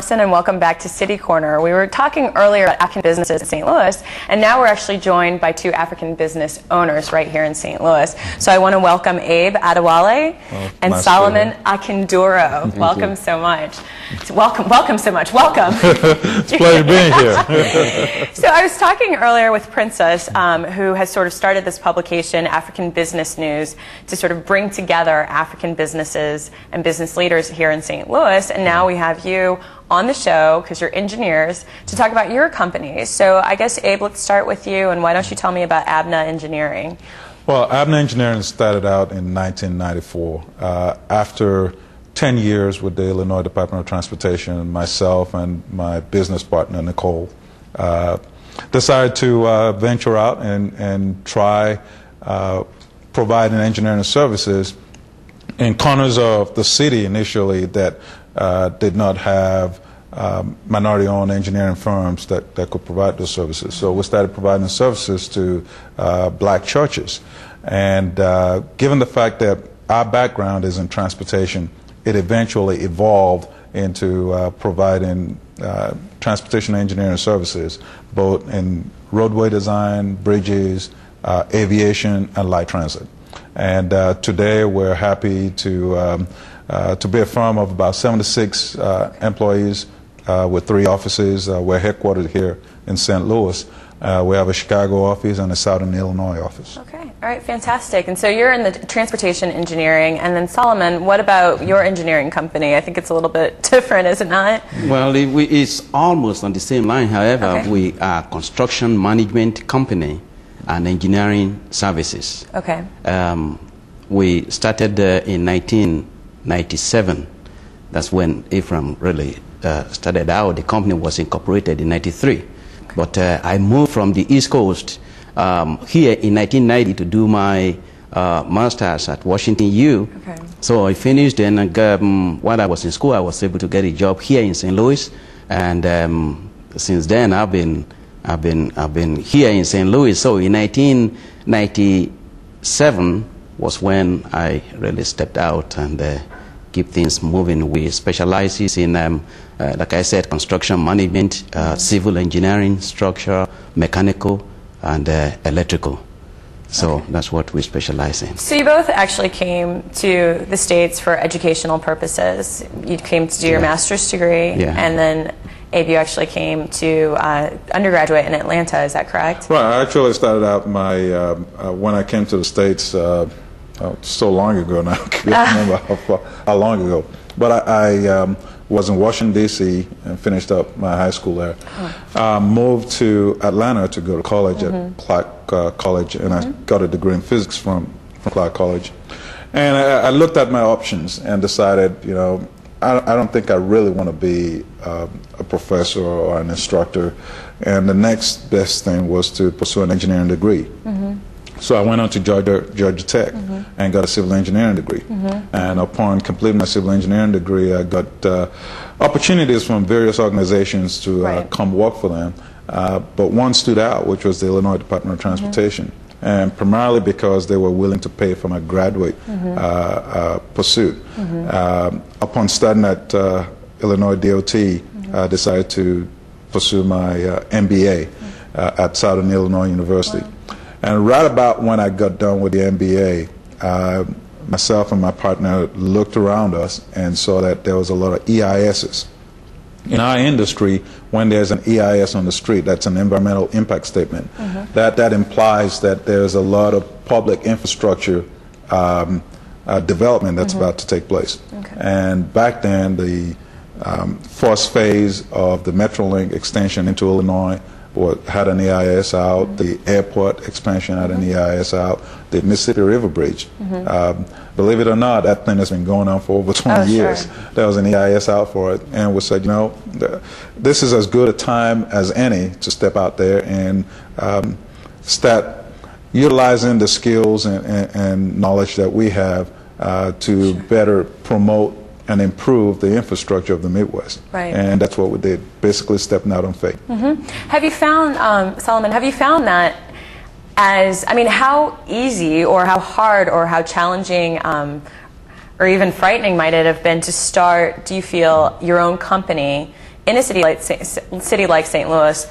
Thompson, and welcome back to City Corner. We were talking earlier about African businesses in St. Louis, and now we're actually joined by two African business owners right here in St. Louis. So I want to welcome Abe Adewale and nice Solomon Akinduro. Welcome so much. Welcome so much. Welcome. It's a pleasure being here. So I was talking earlier with Princess, who has sort of started this publication, African Business News, to sort of bring together African businesses and business leaders here in St. Louis. And now we have you on the show, because you're engineers, to talk about your company. So I guess, Abe, let's start with you, and why don't you tell me about ABNA Engineering? Well, ABNA Engineering started out in 1994. After 10 years with the Illinois Department of Transportation, myself and my business partner, Nicole, decided to venture out and try providing engineering services in corners of the city initially that did not have minority-owned engineering firms that could provide those services. So we started providing services to black churches. And given the fact that our background is in transportation, it eventually evolved into providing transportation engineering services, both in roadway design, bridges, aviation, and light transit. And today we're happy to be a firm of about 76 employees with 3 offices. We're headquartered here in St. Louis. We have a Chicago office and a Southern Illinois office. Okay, all right, fantastic. And so you're in the transportation engineering, and then Solomon, what about your engineering company? I think it's a little bit different, is it not? Well, it's almost on the same line. However, we are a construction management company and engineering services. Okay. We started in 1997. That's when AFRAM really started out. The company was incorporated in 93. But I moved from the East Coast here in 1990 to do my master's at Washington U. Okay. So I finished, and while I was in school, I was able to get a job here in St. Louis. And since then, I've been here in St. Louis. So in 1997 was when I really stepped out and keep things moving. We specialize in, like I said, construction management, civil engineering, structure, mechanical, and electrical. So that's what we specialize in. So you both actually came to the States for educational purposes. You came to do your master's degree, and then Abe, you actually came to undergraduate in Atlanta, is that correct? Well, I actually started out my, when I came to the States, so long ago now, I can't remember how long ago. But I was in Washington, D.C. and finished up my high school there. Moved to Atlanta to go to college at Clark College, and I got a degree in physics from Clark College. And I looked at my options and decided, you know, I don't think I really want to be a professor or an instructor. And the next best thing was to pursue an engineering degree. So I went on to Georgia Tech and got a civil engineering degree. And upon completing my civil engineering degree, I got opportunities from various organizations to come work for them. But one stood out, which was the Illinois Department of Transportation. And primarily because they were willing to pay for my graduate pursuit. Upon studying at Illinois DOT, I decided to pursue my MBA at Southern Illinois University. And right about when I got done with the MBA, myself and my partner looked around us and saw that there was a lot of EISs. In our industry, when there's an EIS on the street, that's an environmental impact statement. That implies that there's a lot of public infrastructure development that's about to take place. And back then, the first phase of the Metrolink extension into Illinois had an EIS out. The airport expansion had an EIS out. The Mississippi River Bridge. Believe it or not, that thing has been going on for over 20 years. There was an EIS out for it, and we said, you know, this is as good a time as any to step out there and start utilizing the skills and knowledge that we have to better promote and improve the infrastructure of the Midwest. And that's what we did, basically stepping out on faith. Have you found, Solomon, have you found that as, I mean, how easy or how hard or how challenging or even frightening might it have been to start, do you feel, your own company in a city like St. Louis,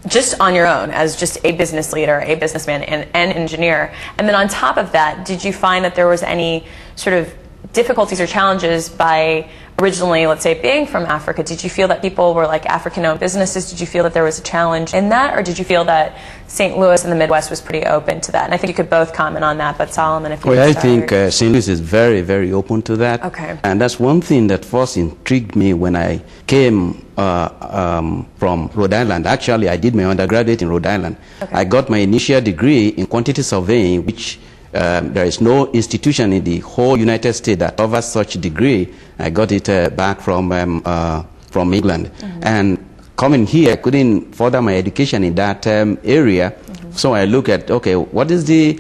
just on your own, as just a business leader, a businessman, and an engineer? And then on top of that, did you find that there was any sort of difficulties or challenges by originally, let's say, being from Africa? Did you feel that people were like African-owned businesses? Did you feel that there was a challenge in that? Or did you feel that St. Louis and the Midwest was pretty open to that? And I think you could both comment on that, but Solomon, if you Well, I think St. Louis is very, very open to that. Okay. And that's one thing that first intrigued me when I came from Rhode Island. Actually, I did my undergraduate in Rhode Island. Okay. I got my initial degree in quantity surveying, which there is no institution in the whole United States that offers such a degree. I got it back from England. Mm-hmm. And coming here, I couldn't further my education in that area. Mm-hmm. So I look at, okay, what is the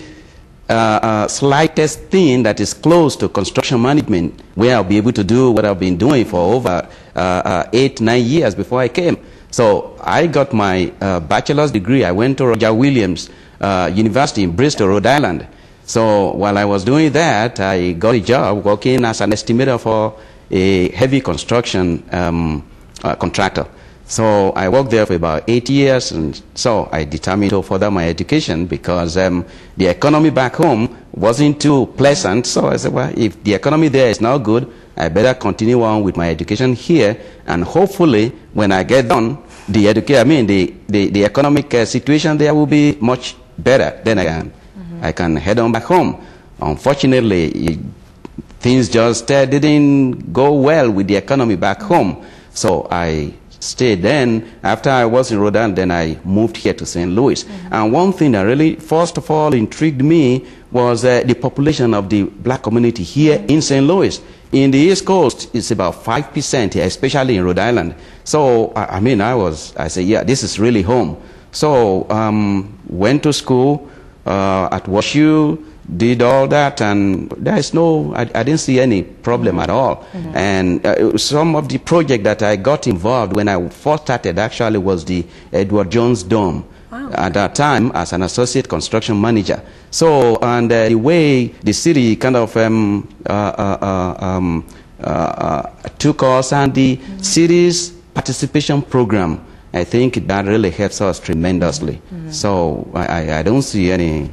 slightest thing that is close to construction management where I'll be able to do what I've been doing for over 8-9 years before I came. So I got my bachelor's degree. I went to Roger Williams University in Bristol, Rhode Island. So while I was doing that, I got a job working as an estimator for a heavy construction contractor. So I worked there for about 8 years, and so I determined to further my education because the economy back home wasn't too pleasant. So I said, well, if the economy there is not good, I better continue on with my education here, and hopefully when I get done, the economic situation there will be much better. Then I can head on back home. Unfortunately, things just didn't go well with the economy back home. So I stayed. Then after I was in Rhode Island, then I moved here to St. Louis. Mm-hmm. And one thing that really, first of all, intrigued me was the population of the black community here in St. Louis. In the East Coast, it's about 5%, especially in Rhode Island. So, I said, yeah, this is really home. So, went to school at WashU, did all that, and there is I didn't see any problem at all. Mm-hmm. And some of the project that I got involved when I first started actually was the Edward Jones Dome. Wow. At that time as an associate construction manager. So, and the way the city kind of took us and the city's participation program, I think that really helps us tremendously. Mm-hmm. So I don't see any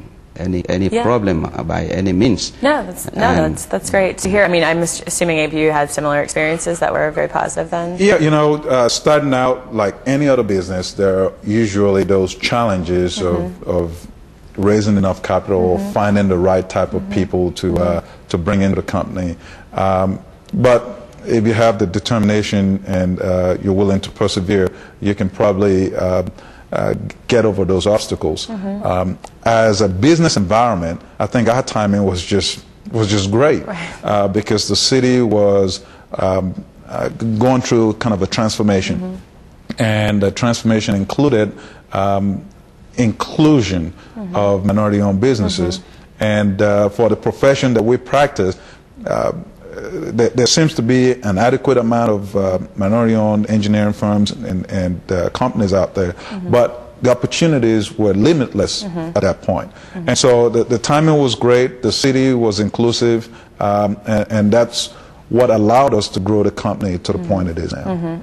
problem by any means. That's great to hear. I mean, I'm assuming you had similar experiences that were very positive then. Yeah, starting out like any other business, there are usually those challenges of raising enough capital or finding the right type of people to bring into the company. But if you have the determination and you're willing to persevere, you can probably get over those obstacles. As a business environment, I think our timing was just great, right. Because the city was going through kind of a transformation, and the transformation included inclusion of minority-owned businesses, and for the profession that we practice, there seems to be an adequate amount of minority-owned engineering firms and companies out there, but the opportunities were limitless at that point. And so the timing was great, the city was inclusive, and that's what allowed us to grow the company to the point it is now. I'm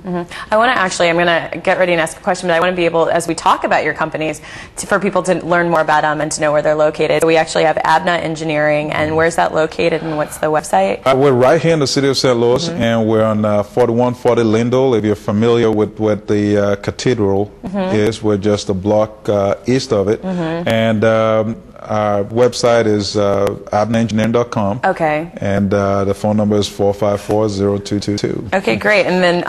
going to get ready and ask a question, but I want to be able, as we talk about your companies, for people to learn more about them and to know where they're located. We actually have ABNA Engineering, and where's that located and what's the website? We're right here in the city of St. Louis, and we're on 4140 Lindell. If you're familiar with what the cathedral is, we're just a block east of it. And our website is abnaengineering.com. Okay. And the phone number is 454-0222. Okay, great. And then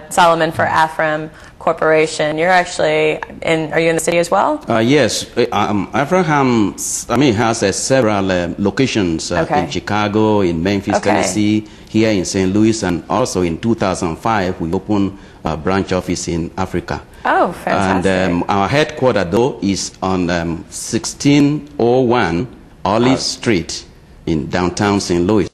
Solomon, for AFRAM Corporation, you're actually are you in the city as well? Yes. AFRAM has several locations in Chicago, in Memphis, Tennessee, here in St. Louis, and also in 2005 we opened a branch office in Africa. Oh, fantastic. And our headquarters, though, is on 1601 Olive Street in downtown St. Louis.